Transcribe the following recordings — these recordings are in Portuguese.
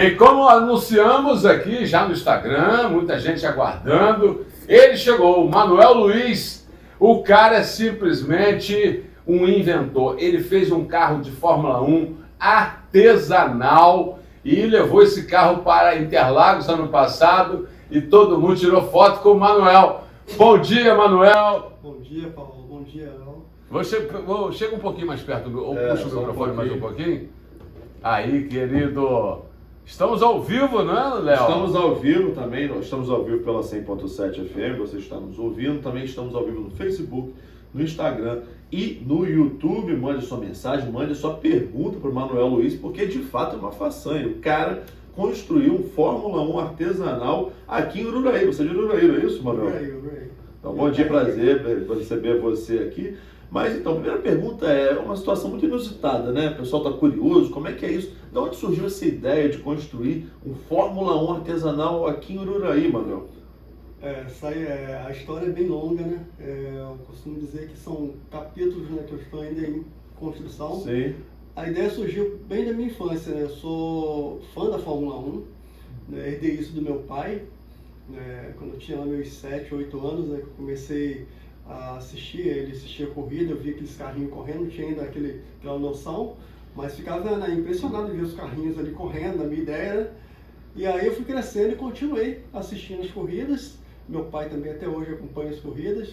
E como anunciamos aqui já no Instagram, muita gente aguardando, ele chegou, o Manuel Luiz. O cara é simplesmente um inventor. Ele fez um carro de Fórmula 1 artesanal e levou esse carro para Interlagos ano passado e todo mundo tirou foto com o Manuel. Bom dia, Manuel. Bom dia, Paulo. Bom dia, Léo. Chega um pouquinho mais perto, ou puxa o microfone mais um pouquinho. Aí, querido. Estamos ao vivo, né, Léo? Estamos ao vivo também, nós estamos ao vivo pela 100.7 FM, você está nos ouvindo, também estamos ao vivo no Facebook, no Instagram e no YouTube. Mande sua mensagem, mande sua pergunta para o Manuel Luiz, porque de fato é uma façanha. O cara construiu um Fórmula 1 artesanal aqui em Ururaí. Você é de Ururaí, não é isso, Manuel? Ururaí. Então, bom dia, prazer receber você aqui. Mas então, a primeira pergunta é uma situação muito inusitada, né? O pessoal está curioso, como é que é isso? De onde surgiu essa ideia de construir um Fórmula 1 artesanal aqui em Ururaí, Manuel? A história é bem longa, né? Eu costumo dizer que são capítulos, né, que eu estou ainda em construção. Sim. A ideia surgiu bem da minha infância, né? Eu sou fã da Fórmula 1, né? Herdei isso do meu pai, né? Quando eu tinha lá meus 7, 8 anos, né, que eu comecei a assistir, ele assistia a corrida, eu via aqueles carrinhos correndo, não tinha ainda aquela noção, mas ficava, né, impressionado de ver os carrinhos ali correndo, na minha ideia, né? E aí eu fui crescendo e continuei assistindo as corridas. Meu pai também até hoje acompanha as corridas.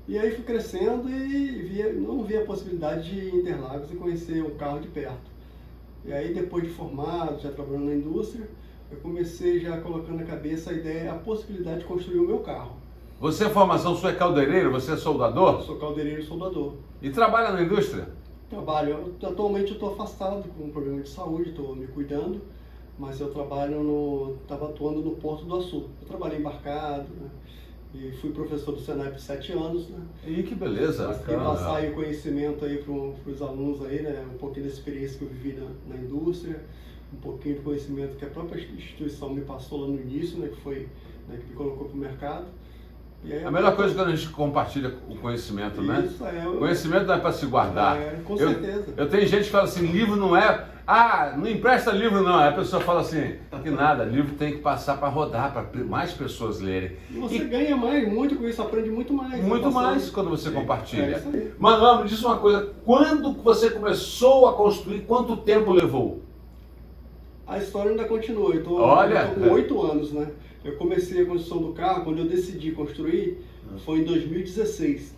E aí fui crescendo e não via a possibilidade de ir em Interlagos e conhecer um carro de perto. E aí depois de formado, já trabalhando na indústria, eu comecei já colocando na cabeça a possibilidade de construir o meu carro. Você, a formação sua é cabeleireiro? Você é soldador? Eu sou cabeleireiro e soldador. E trabalha na indústria? Trabalho. Atualmente eu estou afastado com um problema de saúde, estou me cuidando, mas eu estava atuando no Porto do Açu. Eu trabalhei embarcado, né? E fui professor do Senai por 7 anos, né? E que beleza! Consegui passar aí o conhecimento aí para os alunos aí, né? Um pouquinho da experiência que eu vivi na indústria, um pouquinho do conhecimento que a própria instituição me passou lá no início, né? Que foi, né, que me colocou para o mercado. E aí, a melhor coisa é quando a gente compartilha o conhecimento, né? Isso, Conhecimento não é para se guardar. Com certeza. Eu tenho gente que fala assim, livro não é... Ah, não empresta livro não. Aí a pessoa fala assim, que nada, livro tem que passar para rodar, para mais pessoas lerem. E você ganha muito com isso, aprende muito mais. Muito mais quando você compartilha. Isso aí. Manuel, me diz uma coisa, quando você começou a construir, quanto tempo levou? A história ainda continua, eu estou com 8 anos, né? Eu comecei a construção do carro, quando eu decidi construir, foi em 2016.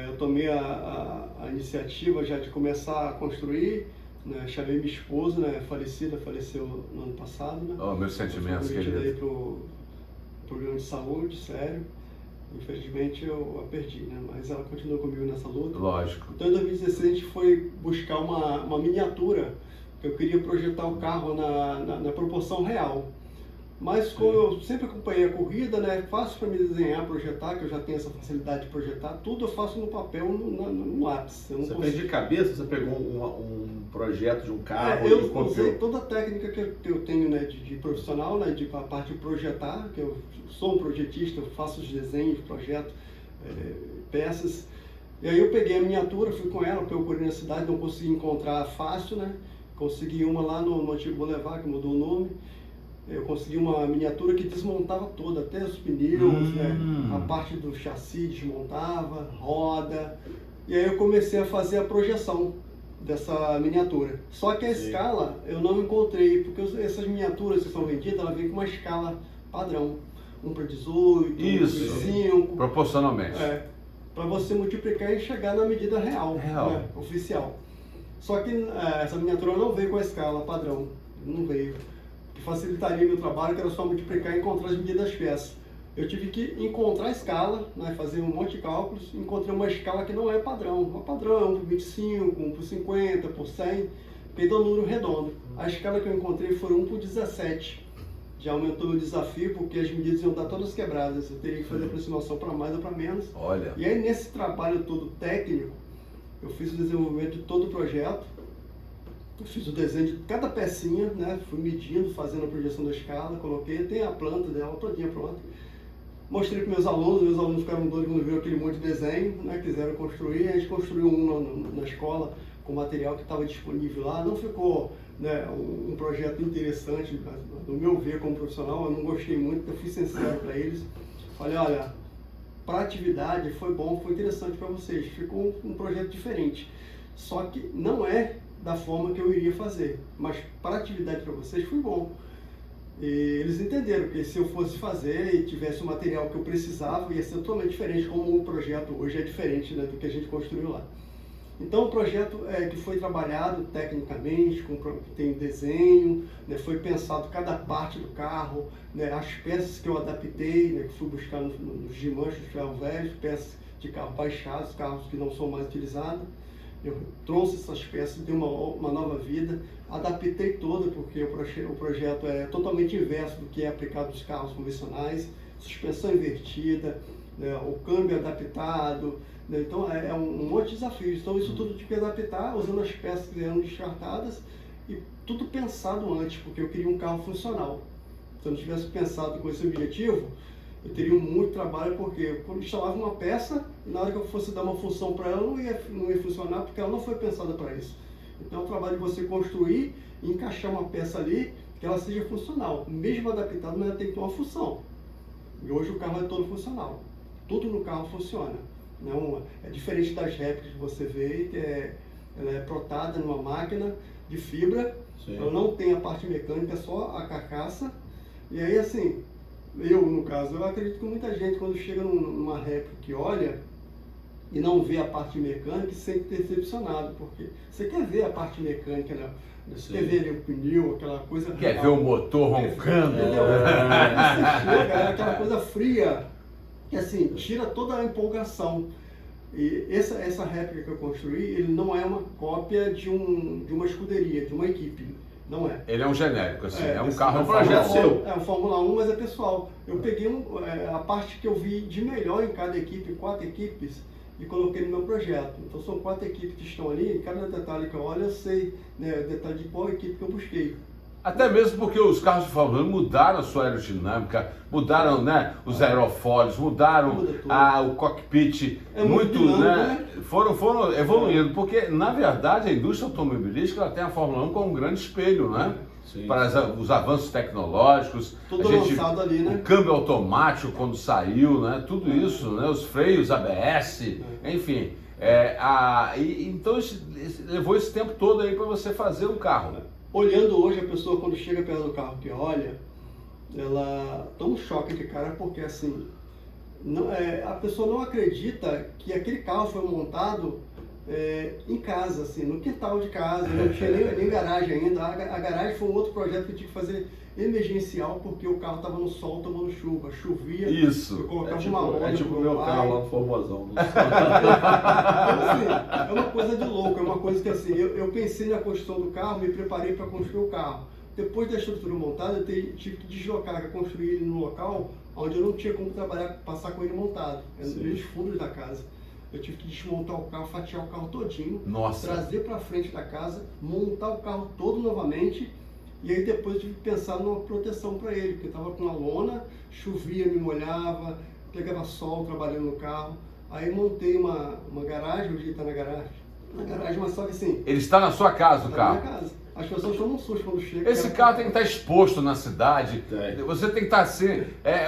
Eu tomei a iniciativa já de começar a construir, né? Chamei minha esposa, né? Faleceu no ano passado, né? Oh, meus sentimentos, querido. Daí pro problema de saúde, sério. Infelizmente eu a perdi, né? Mas ela continuou comigo nessa luta. Lógico. Então em 2016 a gente foi buscar uma miniatura, que eu queria projetar o carro na proporção real. Mas como eu sempre acompanhei a corrida, né, é fácil para me desenhar, projetar, que eu já tenho essa facilidade de projetar, tudo eu faço no papel, no lápis. Você fez de cabeça, você pegou um projeto de um carro e eu copiou? usei toda a técnica que eu tenho, né, de profissional, né, a parte de projetar, que eu sou um projetista, eu faço os desenhos, projeto, peças. E aí eu peguei a miniatura, fui com ela, procurei na cidade, não consegui encontrar fácil, né? Consegui uma lá no antigo Boulevard, que mudou o nome. Eu consegui uma miniatura que desmontava toda, até os pneus, né? A parte do chassi desmontava, roda. E aí eu comecei a fazer a projeção dessa miniatura. Só que a escala eu não encontrei, porque essas miniaturas que são vendidas, ela vem com uma escala padrão. 1:18, Isso, 1:5. proporcionalmente. Para você multiplicar e chegar na medida real. Né? Oficial. Só que essa miniatura não veio com a escala padrão, não veio. Que facilitaria meu trabalho, que era só multiplicar e encontrar as medidas das peças. Eu tive que encontrar a escala, né, fazer um monte de cálculos, encontrei uma escala que não é padrão. O padrão é 1:25, 1:50, 1:100, peguei um número redondo. A escala que eu encontrei foi 1:17. Já aumentou meu desafio, porque as medidas iam estar todas quebradas. Eu teria que fazer aproximação para mais ou para menos. Olha. E aí nesse trabalho todo técnico, eu fiz o desenvolvimento de todo o projeto, eu fiz o desenho de cada pecinha, né? Fui medindo, fazendo a projeção da escala, coloquei, tem a planta dela, todinha pronta. Mostrei para meus alunos ficaram doidos quando viram aquele monte de desenho, né? Quiseram construir, a gente construiu um na escola com o material que estava disponível lá, não ficou, né, um projeto interessante, no meu ver como profissional, eu não gostei muito, eu fui sincero para eles, falei, olha, para a atividade foi bom, foi interessante para vocês, ficou um projeto diferente, só que não é da forma que eu iria fazer, mas para a atividade para vocês foi bom. E eles entenderam que se eu fosse fazer e tivesse o material que eu precisava, ia ser totalmente diferente, como o projeto hoje é diferente, né, do que a gente construiu lá. Então o projeto que foi trabalhado tecnicamente, tem desenho, né, foi pensado cada parte do carro, né, as peças que eu adaptei, né, que fui buscar nos desmanches de ferro velho, peças de carro baixados, carros que não são mais utilizados. Eu trouxe essas peças, dei uma nova vida, adaptei toda, porque o projeto é totalmente inverso do que é aplicado nos carros convencionais, suspensão invertida, né, o câmbio adaptado, né, então é um monte de desafios. Então isso tudo tive que adaptar, usando as peças que eram descartadas e tudo pensado antes, porque eu queria um carro funcional. Se eu não tivesse pensado com esse objetivo, eu teria muito trabalho, porque quando instalava uma peça, na hora que eu fosse dar uma função para ela, não ia funcionar, porque ela não foi pensada para isso. Então é o trabalho de você construir e encaixar uma peça ali, que ela seja funcional. Mesmo adaptada, mas ela tem que ter uma função. E hoje o carro é todo funcional. Tudo no carro funciona. Não, é diferente das réplicas que você vê, que ela é protada numa máquina de fibra, sim, ela não tem a parte mecânica, é só a carcaça. E aí assim, eu no caso, eu acredito que muita gente quando chega numa réplica que olha e não vê a parte mecânica, se sente decepcionado, porque você quer ver a parte mecânica, né? Você quer ver ali o pneu, aquela coisa... Quer ver o motor roncando? Você chega, é aquela coisa fria, que assim, tira toda a empolgação. E essa réplica que eu construí, ele não é uma cópia de uma escuderia, de uma equipe. Não é. Ele é um genérico, assim, é um carro, é um projeto seu. É um Fórmula 1, mas é pessoal. Eu peguei a parte que eu vi de melhor em cada equipe, 4 equipes, e coloquei no meu projeto. Então são 4 equipes que estão ali, e cada detalhe que eu olho, eu sei, né, o detalhe de qual equipe que eu busquei. Até mesmo porque os carros de Fórmula 1 mudaram a sua aerodinâmica, mudaram, né, os aerofólios, mudaram o cockpit, muito, né, foram evoluindo, porque na verdade a indústria automobilística ela tem a Fórmula 1 como um grande espelho, né? Sim. Para os avanços tecnológicos, tudo lançado ali, né? O câmbio automático quando saiu, né? Tudo isso, né? Os freios ABS, enfim. Então levou esse tempo todo aí para você fazer um carro, né? Olhando hoje, a pessoa quando chega perto do carro que olha, ela toma um choque de cara, porque assim, a pessoa não acredita que aquele carro foi montado em casa, assim, no quintal de casa, não tinha nem garagem ainda. A garagem foi um outro projeto que eu tinha que fazer emergencial, porque o carro estava no sol tomando chuva, chovia. Isso. Eu colocava uma roda. É tipo o meu carro lá no Formosão. Então, assim, é uma coisa de louco, é uma coisa que assim, eu pensei na construção do carro, me preparei para construir o carro. Depois da estrutura montada, eu tive que deslocar, construir ele no local onde eu não tinha como trabalhar, passar com ele montado, nos fundos da casa. Eu tive que desmontar o carro, fatiar o carro todinho, trazer para frente da casa, montar o carro todo novamente, e aí depois eu tive que pensar numa proteção para ele, porque estava com uma lona, chovia, me molhava, pegava sol trabalhando no carro. Aí montei uma garagem, hoje ele está na garagem, mas só que assim... Ele está na sua casa, o carro? Na minha casa. As pessoas tomam um susto quando chegam. Esse carro tem que estar exposto na cidade. Você tem que estar assim,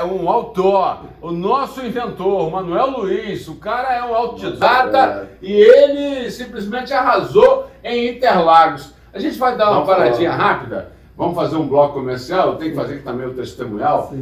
um autor, o nosso inventor, o Manuel Luiz, o cara é um autodidata e ele simplesmente arrasou em Interlagos. A gente vai dar uma paradinha rápida, vamos fazer um bloco comercial, eu tenho que fazer aqui também o testemunhal.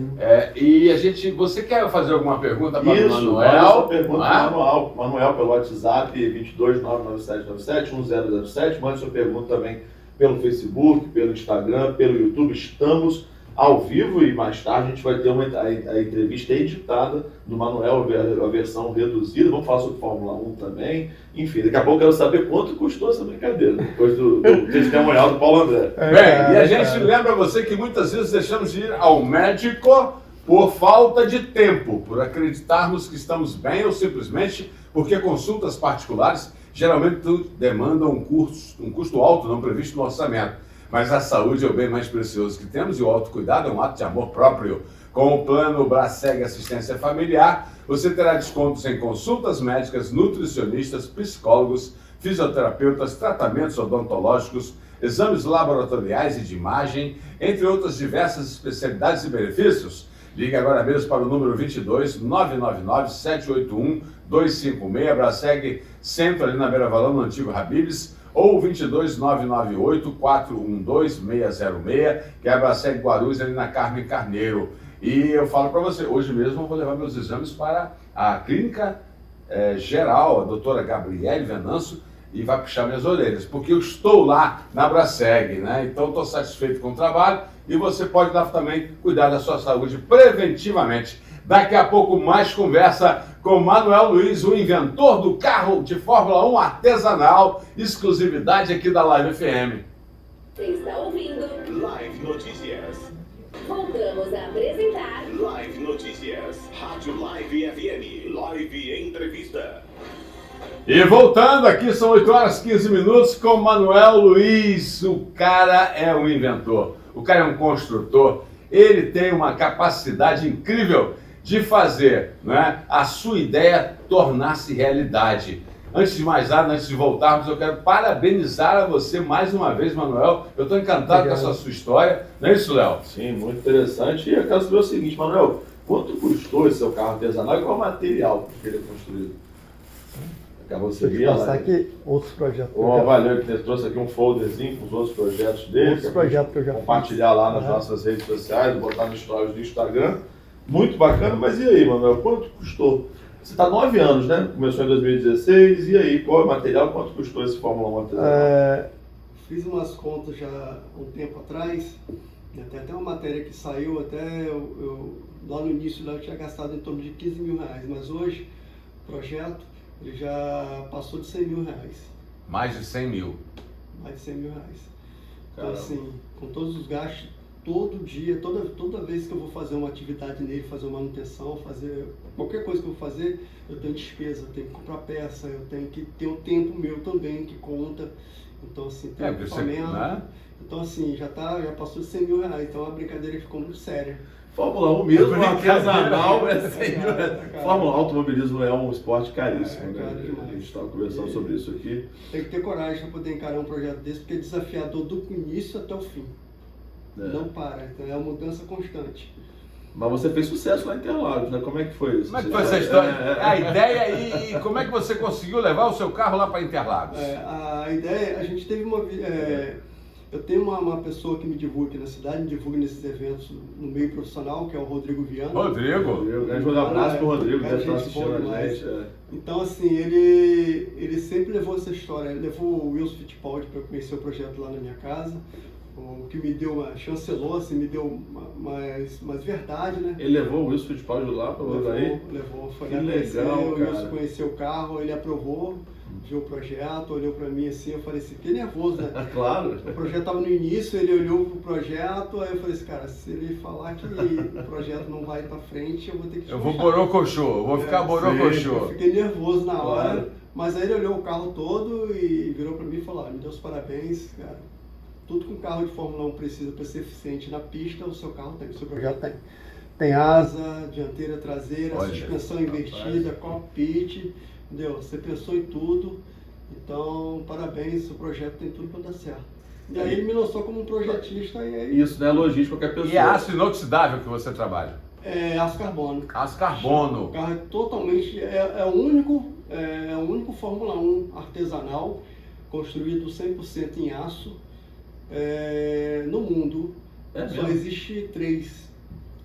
E você quer fazer alguma pergunta para o Manuel? Pergunta para o Manuel pelo WhatsApp 22-997-1007, mande sua pergunta também pelo Facebook, pelo Instagram, pelo YouTube. Estamos ao vivo e mais tarde a gente vai ter a entrevista editada do Manuel, a versão reduzida. Vamos falar sobre Fórmula 1 também. Enfim, daqui a pouco eu quero saber quanto custou essa brincadeira, depois do testemunhal do Paulo André. Bem, e a gente lembra você que muitas vezes deixamos de ir ao médico por falta de tempo, por acreditarmos que estamos bem ou simplesmente porque consultas particulares geralmente demandam um custo alto não previsto no orçamento. Mas a saúde é o bem mais precioso que temos e o autocuidado é um ato de amor próprio. Com o plano Braseg Assistência Familiar, você terá descontos em consultas médicas, nutricionistas, psicólogos, fisioterapeutas, tratamentos odontológicos, exames laboratoriais e de imagem, entre outras diversas especialidades e benefícios. Ligue agora mesmo para o número 22 999 781 256, Braseg Centro, ali na Beira Valão, no antigo Habib's, ou 22 998 412 606, que é a Braseg Guarulhos, ali na Carmen Carneiro. E eu falo para você, hoje mesmo eu vou levar meus exames para a clínica geral, a doutora Gabriele Venâncio, e vai puxar minhas orelhas, porque eu estou lá na Braseg, né? Então estou satisfeito com o trabalho e você pode lá também cuidar da sua saúde preventivamente. Daqui a pouco mais conversa com Manuel Luiz, o inventor do carro de Fórmula 1 artesanal, exclusividade aqui da Live FM. Você está ouvindo Live Notícias. Voltamos a apresentar Live Notícias. Rádio Live FM. Live Entrevista. E voltando aqui, são 8 horas e 15 minutos com Manuel Luiz. O cara é um inventor, o cara é um construtor, ele tem uma capacidade incrível de fazer, né, a sua ideia tornar-se realidade. Antes de mais nada, antes de voltarmos, eu quero parabenizar a você mais uma vez, Manuel. Eu estou encantado com essa sua história. Não é isso, Léo? Sim, muito interessante. E eu quero saber o seguinte, Manuel, quanto custou esse seu carro artesanal e qual material que ele é construído? Você Deixa eu passar aqui outros projetos. O Valeu que trouxe aqui um folderzinho com os outros projetos dele. Outros projetos que eu já compartilhar lá nas nossas redes sociais, botar nos stories do Instagram. Muito bacana, mas e aí, Manuel, quanto custou? Você está 9 anos, né? Começou em 2016, e aí, qual é o material, quanto custou esse Fórmula 1 artesanal? Fiz umas contas já há um tempo atrás, tem até uma matéria que saiu, até lá no início eu tinha gastado em torno de 15 mil reais, mas hoje o projeto ele já passou de 100 mil reais. Mais de 100 mil. Mais de 100 mil reais. Então, Caramba. assim, com todos os gastos, todo dia, toda vez que eu vou fazer uma atividade nele, fazer uma manutenção, fazer qualquer coisa que eu vou fazer, eu tenho despesa, eu tenho que comprar peça, eu tenho que ter o tempo meu também, que conta. Então, assim, tem equipamento. Né? Então, assim, já passou de 100 mil reais, então a brincadeira ficou muito séria. Fórmula 1 mesmo, É artesanal, é 100 mil cara. reais. Fórmula 1, automobilismo é um esporte caríssimo, É caro né? demais. A gente estava conversando sobre isso aqui. Tem que ter coragem para poder encarar um projeto desse, porque é desafiador do início até o fim. É. Não para, então é uma mudança constante. Mas você fez sucesso lá em Interlagos, né? Como é que foi isso? Como é que foi essa história? A ideia e como é que você conseguiu levar o seu carro lá para Interlagos? A ideia, a gente teve eu tenho uma pessoa que me divulga aqui na cidade, me divulga nesses eventos no meio profissional, que é o Rodrigo Viana. Rodrigo? Um abraço pro Rodrigo, Cara, deve estar gente assistindo boa a demais. gente. Então, assim, ele sempre levou essa história. Ele levou o Wilson Fittipaldi para conhecer o projeto lá na minha casa, o que me deu chancelou, assim, me deu mais verdade, né? Ele levou o Wilson Fittipaldi lá para o aí? Levou, foi Que lá conhecer, legal, o Wilson cara. conheceu o carro, ele aprovou, viu o projeto, olhou para mim assim, eu falei assim, fiquei nervoso, né? Claro. O projeto estava no início, ele olhou pro projeto, aí eu falei assim, cara, se ele falar que o projeto não vai para frente, eu vou ter que Eu vou desmanchar. borocochô, eu vou ficar Eu borocochô. fiquei nervoso na hora, Claro. mas aí ele olhou o carro todo e virou para mim e falou, me deu os parabéns, cara. Tudo que um carro de Fórmula 1 precisa para ser eficiente na pista, o seu carro tem, o seu projeto tem. Tem asa, dianteira, traseira, Olha, suspensão invertida, cockpit, entendeu? Você pensou em tudo, então parabéns, o projeto tem tudo para dar certo. E aí ele me lançou como um projetista e aí Isso, né? Logística, qualquer pessoa. E é aço inoxidável que você trabalha? é aço carbono. Aço O carbono. carro é totalmente, é o único Fórmula 1 artesanal construído 100% em aço no mundo. É Só mesmo? existe 3.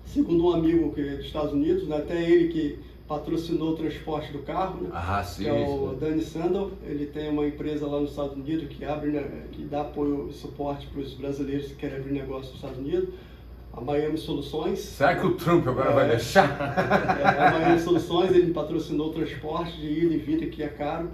Segundo um amigo que é dos Estados Unidos, né, até ele que patrocinou o transporte do carro, né, Ah, sim. que é o Danny Sandel. Ele tem uma empresa lá nos Estados Unidos que abre, que dá apoio e suporte para os brasileiros que querem abrir negócio nos Estados Unidos. A Miami Soluções. Será que o Trump agora vai deixar? A Miami Soluções, ele me patrocinou o transporte de ida e vinda, que é caro.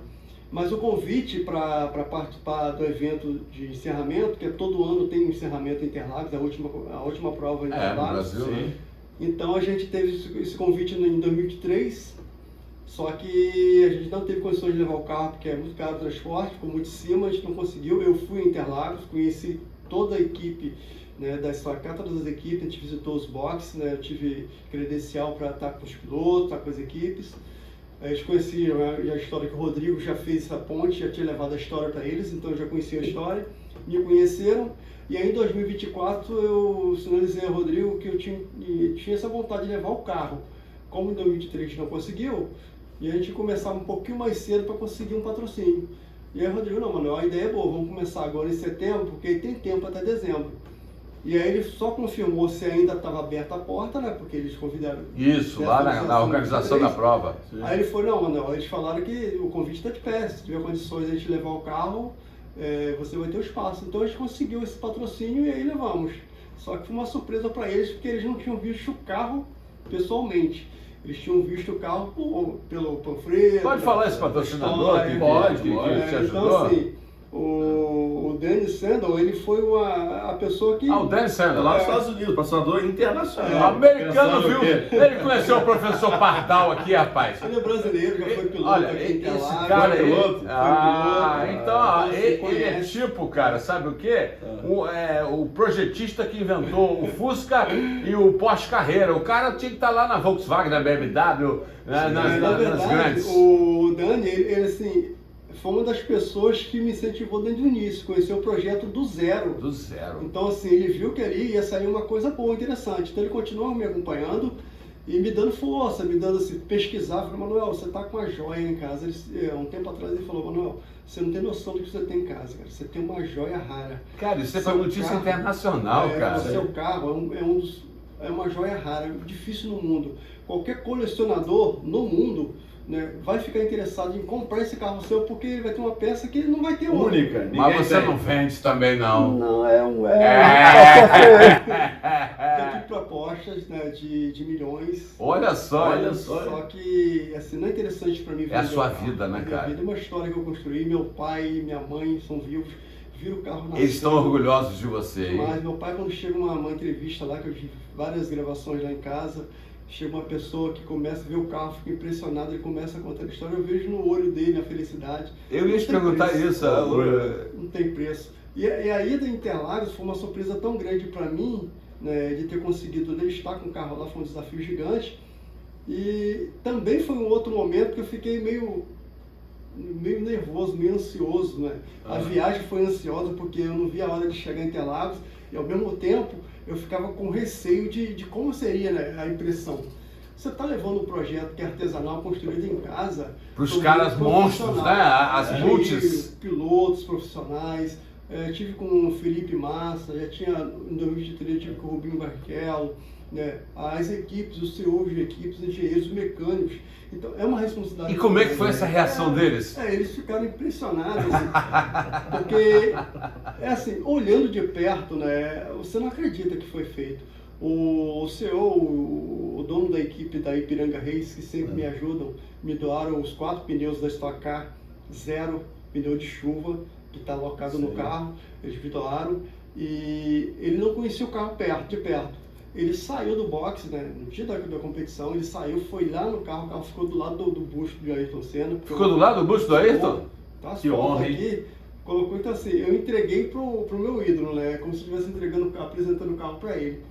Mas o convite para participar do evento de encerramento, que todo ano tem um encerramento em Interlagos, a última prova em No Interlagos. Brasil, né? Então a gente teve esse convite em 2023, só que a gente não teve condições de levar o carro, porque é muito caro o transporte, ficou muito em cima, a gente não conseguiu. Eu fui em Interlagos, conheci toda a equipe, né, da Stock Car, todas as equipes, a gente visitou os boxes, né, eu tive credencial para estar com os pilotos, estar com as equipes. Eles conheciam a história que o Rodrigo já fez essa ponte, já tinha levado a história para eles, então eu já conhecia a história, me conheceram. E aí em 2024 eu sinalizei ao Rodrigo que eu tinha essa vontade de levar o carro. Como em 2023 a gente não conseguiu, e a gente começava um pouquinho mais cedo para conseguir um patrocínio. E aí o Rodrigo, não, Manuel, a ideia é boa, vamos começar agora em setembro, porque tem tempo até dezembro. E aí ele só confirmou se ainda estava aberta a porta, né? Porque eles convidaram. Isso, lá na organização da prova. Aí ele falou, não, Manuel, eles falaram que o convite está de pé, se tiver condições de a gente levar o carro, você vai ter o espaço. Então a gente conseguiu esse patrocínio e aí levamos. Só que foi uma surpresa para eles, porque eles não tinham visto o carro pessoalmente. Eles tinham visto o carro pelo panfleto. Pode falar esse patrocinador? Pode. Que te ajudou? Então assim, o Danny Sandel, ele foi a pessoa que... O Danny Sandel, Lá nos Estados Unidos, patrocinador internacional. Americano, Pensando viu? o quê? Ele conheceu o professor Pardal aqui, rapaz. Ele é brasileiro, já foi piloto Olha, aqui em esse Interlagos. cara aí. piloto? Então, Você ele é conhece. tipo, cara, sabe o quê? O projetista que inventou o Fusca e o Porsche Carrera. O cara tinha que estar lá na Volkswagen, na BMW, né, Na nas verdade, grandes. o Dani, ele assim, foi uma das pessoas que me incentivou desde o início, conheceu o projeto do zero. Do zero. Então assim, ele viu que ali ia sair uma coisa boa, interessante. Então ele continuou me acompanhando e me dando força, me dando assim, pesquisar. Falei, Manuel, você tá com uma joia em casa. Um tempo atrás ele falou, Manuel, você não tem noção do que você tem em casa, cara. Você tem uma joia rara. Cara, isso foi Seu notícia carro- internacional, cara. O seu carro é uma joia rara, difícil no mundo. Qualquer colecionador no mundo, né, vai ficar interessado em comprar esse carro seu porque ele vai ter uma peça que ele não vai ter outra. Única. Ninguém Mas você tem. não vende também, não. Não, É. Eu tive propostas, né, de milhões. Olha só. Só que, assim, não é interessante para mim É a vender sua o carro. vida, né, Minha cara? vida é uma história que eu construí. Meu pai e minha mãe são vivos. Viram o carro nascer. Eles estão orgulhosos de você, hein? Mas meu pai, quando chega uma entrevista lá, que eu tive várias gravações lá em casa, chega uma pessoa que começa a ver o carro, fica impressionado, ele começa a contar a história, eu vejo no olho dele a felicidade. Eu ia Não te tem perguntar preço. isso. Não tem preço. E a ida em Interlagos foi uma surpresa tão grande para mim, né, de ter conseguido estar com o carro lá, foi um desafio gigante. E também foi um outro momento que eu fiquei meio nervoso, meio ansioso, né? A viagem foi ansiosa porque eu não via a hora de chegar em Interlagos e ao mesmo tempo eu ficava com receio de como seria, né, a impressão. Você está levando um projeto que é artesanal, construído em casa... Para os são caras muito monstros, né? profissionais. As multis. Pilotos profissionais. Tive com o Felipe Massa, já tinha em 2023 tive com o Rubinho Barrichello, né? As equipes, os CEOs de equipes, engenheiros, mecânicos. Então é uma responsabilidade. E como é que foi essa reação deles? Eles ficaram impressionados, assim, porque assim, olhando de perto, né, você não acredita que foi feito. O CEO, o dono da equipe da Ipiranga Reis, que sempre me ajudam, me doaram os 4 pneus da Stock Car, 0 pneu de chuva, que está alocado no carro, eles me doaram, e ele não conhecia o carro de perto. Ele saiu do box, né, no dia da competição, ele saiu, foi lá no carro, o carro ficou do lado do busto de Ayrton Senna. Ficou do lado do busto do Ayrton? Tá, Que honra, hein? aqui, colocou, então assim, eu entreguei pro meu ídolo, né, como se eu estivesse apresentando o carro para ele.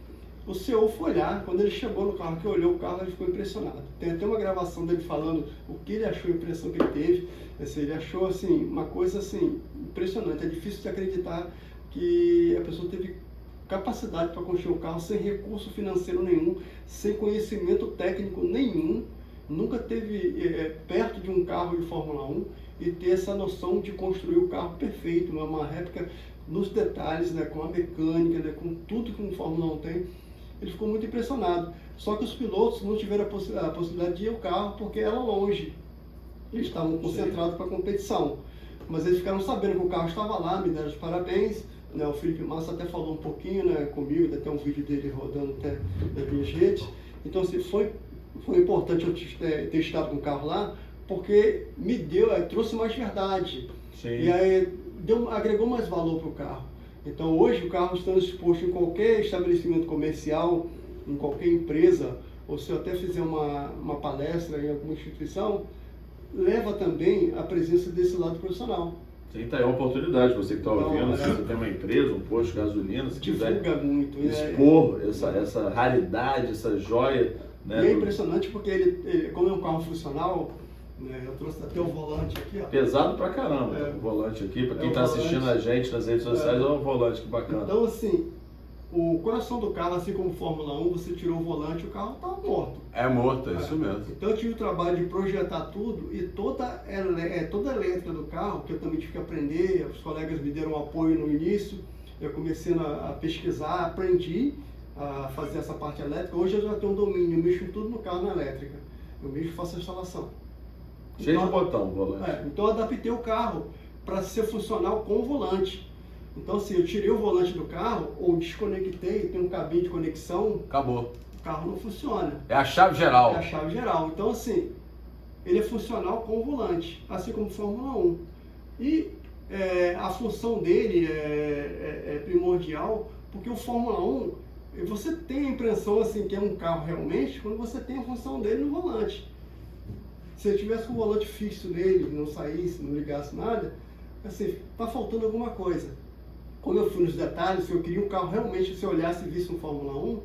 O CEO foi olhar, quando ele chegou no carro, que olhou o carro, ele ficou impressionado. Tem até uma gravação dele falando o que ele achou, a impressão que ele teve. Assim, ele achou assim, uma coisa assim, impressionante. É difícil de acreditar que a pessoa teve capacidade para construir um carro sem recurso financeiro nenhum, sem conhecimento técnico nenhum, nunca teve perto de um carro de Fórmula 1 e ter essa noção de construir o carro perfeito, uma réplica nos detalhes, né, com a mecânica, né, com tudo que um Fórmula 1 tem. Ele ficou muito impressionado. Só que os pilotos não tiveram a possibilidade de ir ao carro porque era longe. Eles estavam concentrados para a competição. Mas eles ficaram sabendo que o carro estava lá, me deram os parabéns. Né, o Felipe Massa até falou um pouquinho, né, comigo, tem até um vídeo dele rodando até nas minhas redes. Então, assim, foi importante eu ter estado com o carro lá, porque me trouxe mais verdade. Sim. E aí agregou mais valor para o carro. Então hoje o carro estando exposto em qualquer estabelecimento comercial, em qualquer empresa, ou se eu até fizer uma palestra em alguma instituição, leva também a presença desse lado profissional. Sim, tá aí uma oportunidade, você que está ouvindo, se Então, você tem uma empresa, um posto de gasolina, se quiser Divulga muito. expor essa raridade, essa joia, né? E é impressionante porque ele, como é um carro funcional, né? Eu trouxe até o volante aqui, ó. Pesado pra caramba, É. o volante aqui. Pra É quem o tá volante. assistindo a gente nas redes sociais, olha o volante, que bacana. Então, assim, o coração do carro, assim como Fórmula 1, você tirou o volante, o carro estava morto. É morto, é isso mesmo. Então eu tive o trabalho de projetar tudo e toda a elétrica do carro, que eu também tive que aprender, os colegas me deram apoio no início, eu comecei a pesquisar, aprendi a fazer essa parte elétrica. Hoje eu já tenho um domínio, eu mexo tudo no carro na elétrica. Eu mesmo faço a instalação. Cheio de Então, botão o volante. então eu adaptei o carro para ser funcional com o volante. Então assim, eu tirei o volante do carro ou desconectei, tem um cabinho de conexão, Acabou. o carro não funciona. É a chave geral. É a chave geral. Então assim, ele é funcional com o volante, assim como o Fórmula 1. E a função dele é primordial, porque o Fórmula 1, você tem a impressão assim, que é um carro realmente, quando você tem a função dele no volante. Se eu tivesse com o volante fixo nele, não saísse, não ligasse nada, assim, tá faltando alguma coisa. Quando eu fui nos detalhes, se eu queria um carro realmente, se eu olhasse e visse um Fórmula 1,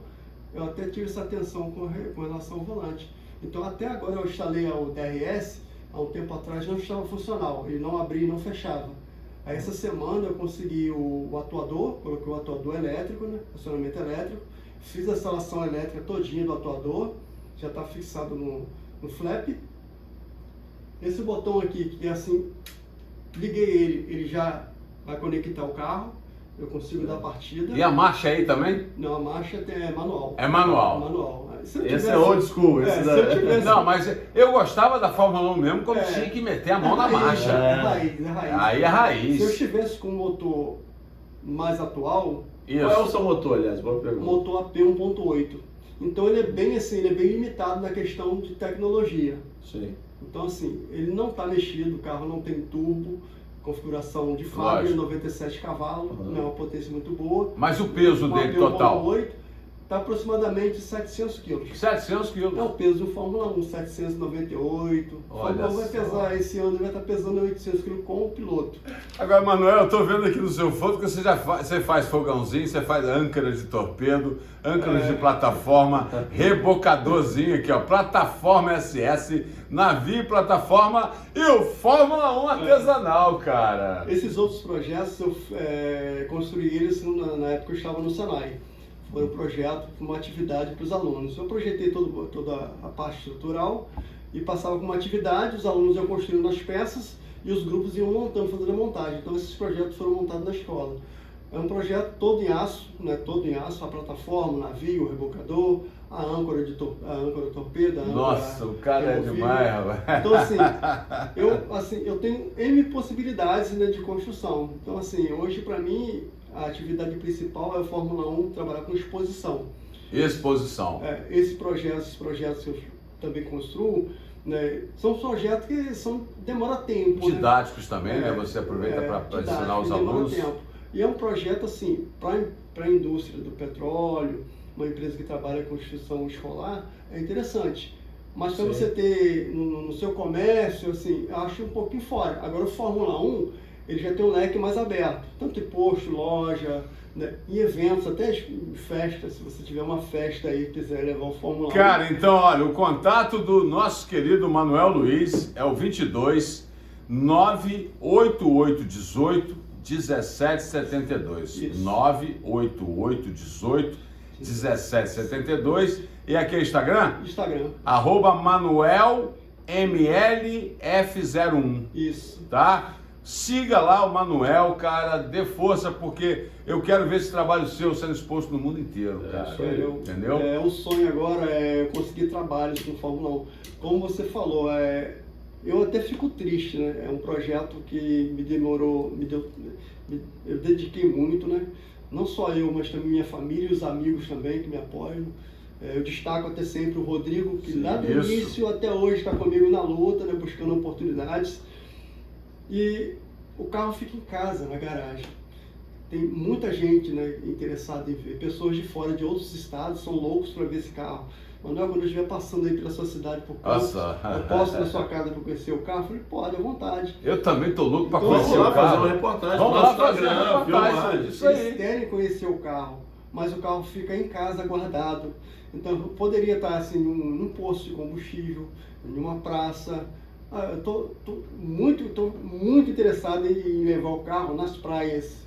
eu até tive essa atenção com relação ao volante. Então até agora eu instalei o DRS, há um tempo atrás não estava funcional, ele não abria e não fechava. Aí essa semana eu consegui o atuador, coloquei o atuador elétrico, né, acionamento elétrico, fiz a instalação elétrica todinha do atuador, já está fixado no flap. Esse botão aqui, que é assim, liguei ele já vai conectar o carro, eu consigo dar partida. E a marcha aí também? Não, a marcha é manual. É manual. Manual. Se eu Esse tivesse- é old school. É, Esse se eu tivesse- Não, mas eu gostava da Fórmula 1 mesmo quando É. tinha que meter a mão na raiz, marcha. É raiz, é raiz. Aí é raiz. Se eu estivesse com um motor mais atual, Isso. Qual é o seu motor, aliás? Boa pergunta. motor AP 1.8. Então ele é bem assim, ele é bem limitado na questão de tecnologia. Sim. Então assim, ele não está mexido, o carro não tem turbo, configuração de fábrica, Lógico. 97 cavalos, Uhum. não é uma potência muito boa. Mas o peso Uma dele AP total? 1.8 está aproximadamente 700 quilos. 700 É o quilos. peso do Fórmula 1, 798. O Olha Fórmula 1 vai só. pesar, esse ano ele vai estar pesando 800 quilos com o piloto. Agora, Manuel, eu tô vendo aqui no seu foto que você já você faz fogãozinho, você faz âncora de torpedo, âncora de plataforma, rebocadorzinho aqui, ó, plataforma SS, navio e plataforma e o Fórmula 1 artesanal, cara. Esses outros projetos eu construí eles na época que eu estava no Senai. Foi um projeto, uma atividade para os alunos. Eu projetei toda a parte estrutural e passava com uma atividade, os alunos iam construindo as peças e os grupos iam montando, fazendo a montagem. Então esses projetos foram montados na escola. É um projeto todo em aço, né? Todo em aço, a plataforma, o navio, o rebocador, a âncora torpedo, a âncora Nossa, o cara é removível. demais, rapaz. Então assim, eu tenho N possibilidades, né, de construção. Então assim, hoje para mim a atividade principal é o Fórmula 1, trabalhar com exposição. Exposição. Esses projetos que eu também construo, né, são projetos que demora tempo. Didáticos também, né? É, Você aproveita para didático, ensinar os demora alunos. tempo. E é um projeto assim, para a indústria do petróleo, uma empresa que trabalha com instituição escolar, é interessante. Mas para Sim. você ter no seu comércio, assim, eu acho um pouquinho fora. Agora o Fórmula 1, ele já tem um leque mais aberto, tanto em posto, loja, né, em eventos, até festas, se você tiver uma festa aí e quiser levar o Fórmula 1. Cara, então, olha, o contato do nosso querido Manuel Luiz é o 22 98818 1772. Isso. 98818 1772. E aqui é o Instagram? Instagram, @ManuelMLF01, isso. tá? Siga lá o Manuel, cara, dê força, porque eu quero ver esse trabalho seu sendo exposto no mundo inteiro, cara. isso aí. Entendeu? O sonho agora é conseguir trabalhos no Fórmula 1. Como você falou, eu até fico triste, né? É um projeto que eu dediquei muito, né? Não só eu, mas também minha família e os amigos também que me apoiam. Eu destaco até sempre o Rodrigo, que lá do Isso. início até hoje está comigo na luta, né? Buscando oportunidades. E o carro fica em casa, na garagem. Tem muita gente, né, interessada em ver. Pessoas de fora, de outros estados, são loucos para ver esse carro. Manuel, quando eu estiver passando aí pela sua cidade por campo, Nossa. eu posso ir na sua casa para conhecer o carro? Eu falei, pode, à vontade. Eu também tô louco para Então, conhecer Vamos lá o fazer carro. uma reportagem Vamos no lá nosso fazer uma Instagram, reportagem. filmagem. Isso aí. Eles querem conhecer o carro, mas o carro fica em casa guardado. Então, eu poderia estar assim, num posto de combustível, em uma praça. Eu tô muito interessado em levar o carro nas praias.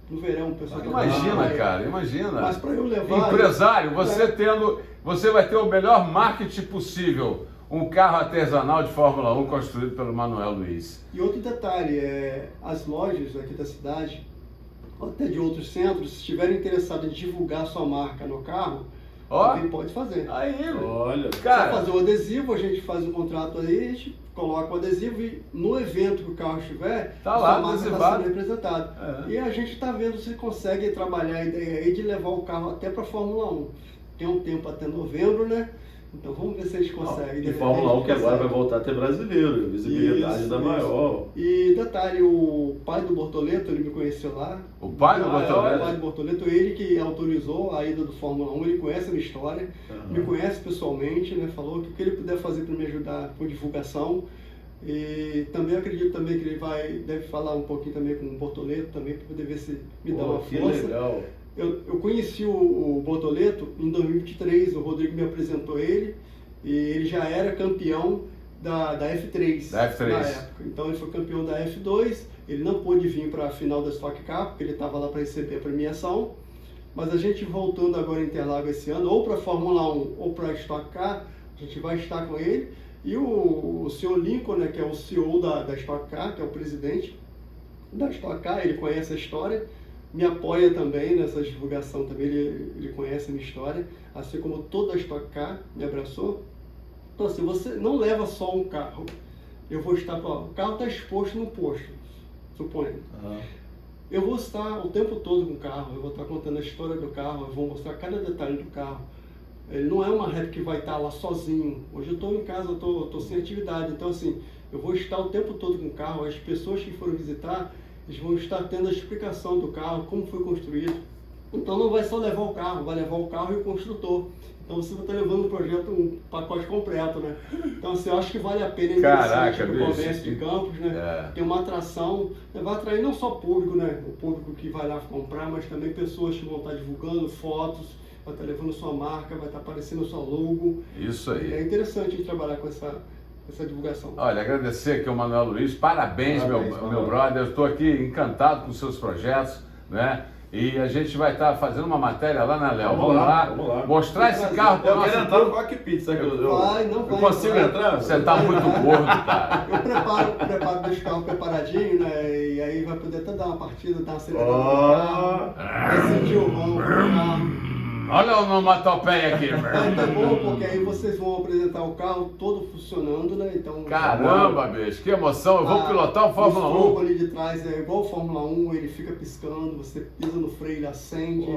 No verão, o pessoal Imagina, cara, imagina. Mas para eu levar... Empresário, você vai ter o melhor marketing possível. Um carro artesanal de Fórmula 1 construído pelo Manuel Luiz. E outro detalhe, as lojas aqui da cidade, ou até de outros centros, se estiverem interessados em divulgar sua marca no carro, também pode fazer. Aí, olha, cara. Só fazer o adesivo, a gente faz um contrato aí, a gente coloca o adesivo e no evento que o carro estiver, tá lá, a marca está adesivado. sendo representada. E a gente está vendo se consegue trabalhar a ideia aí de levar o carro até para a Fórmula 1. Tem um tempo até novembro, né? Então vamos ver se a gente consegue. E Fórmula 1 que agora vai voltar a ter brasileiro, a visibilidade da maior. E detalhe, o pai do Bortoleto, ele me conheceu lá. O pai do Bortoleto? O pai do Bortoleto, ele que autorizou a ida do Fórmula 1, ele conhece a minha história, me conhece pessoalmente, né? Falou que o que ele puder fazer para me ajudar com divulgação. E também acredito também que ele deve falar um pouquinho também com o Bortoleto também, para poder ver se me dá uma força. Legal. Eu conheci o Bortoleto em 2023, o Rodrigo me apresentou ele, e ele já era campeão da F3, da F3 na época. Então ele foi campeão da F2, ele não pôde vir para a final da Stock Car, porque ele estava lá para receber a premiação, mas a gente voltando agora em Interlagos esse ano, ou para a Fórmula 1 ou para a Stock Car, a gente vai estar com ele, e o senhor Lincoln, né, que é o CEO da Stock Car, que é o presidente da Stock Car, ele conhece a história, me apoia também nessa divulgação também, ele conhece a minha história, assim como toda a Stock Car me abraçou. Então assim, você não leva só um carro, eu vou estar, o carro está exposto no posto, suponho. Eu vou estar o tempo todo com o carro, eu vou estar contando a história do carro, eu vou mostrar cada detalhe do carro. Ele não é uma réplica que vai estar lá sozinho. Hoje eu estou em casa, eu estou sem atividade, então assim, eu vou estar o tempo todo com o carro, as pessoas que foram visitar, eles vão estar tendo a explicação do carro, como foi construído. Então não vai só levar o carro, vai levar o carro e o construtor. Então você vai estar levando um projeto, um pacote completo, né? Então assim, eu acho que vale a pena, Caraca, no comércio de Campos, né? Tem uma atração, vai atrair não só público, né? O público que vai lá comprar, mas também pessoas que vão estar divulgando fotos, vai estar levando sua marca, vai estar aparecendo sua logo. Isso aí. É interessante a gente trabalhar com essa divulgação. Olha, agradecer aqui ao Manuel Luiz, parabéns meu brother, eu estou aqui encantado com os seus projetos, né? E a gente vai estar fazendo uma matéria lá na Léo. Vamos lá. Mostrar esse carro para o nosso... Eu quero entrar no cockpit, sabe? Eu consigo entrar? Você está muito gordo, cara. Eu preparo, deixo o carro preparadinho, né? E aí vai poder até dar uma partida, dar uma acelerada no carro, vai sentir o ronco do carro. Olha a onomatopeia aqui. Tá bom, porque aí vocês vão apresentar o carro todo funcionando, né? Então, caramba, bicho, que emoção. Eu vou pilotar o Fórmula 1. O fogo ali de trás é igual o Fórmula 1, ele fica piscando, você pisa no freio, ele acende.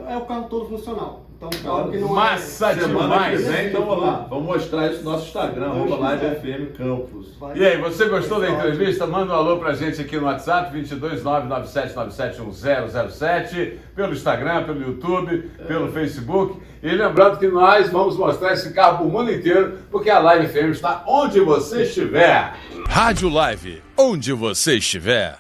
É o carro todo funcional. Então, o carro que não massa demais, hein? Então vamos lá, vamos mostrar isso no nosso Instagram, Live FM Campos. E aí, você gostou da entrevista? Manda um alô pra gente aqui no WhatsApp, 22997971007, pelo Instagram, pelo YouTube, pelo Facebook. E lembrando que nós vamos mostrar esse carro pro mundo inteiro, porque a Live FM está onde você estiver. Rádio Live, onde você estiver.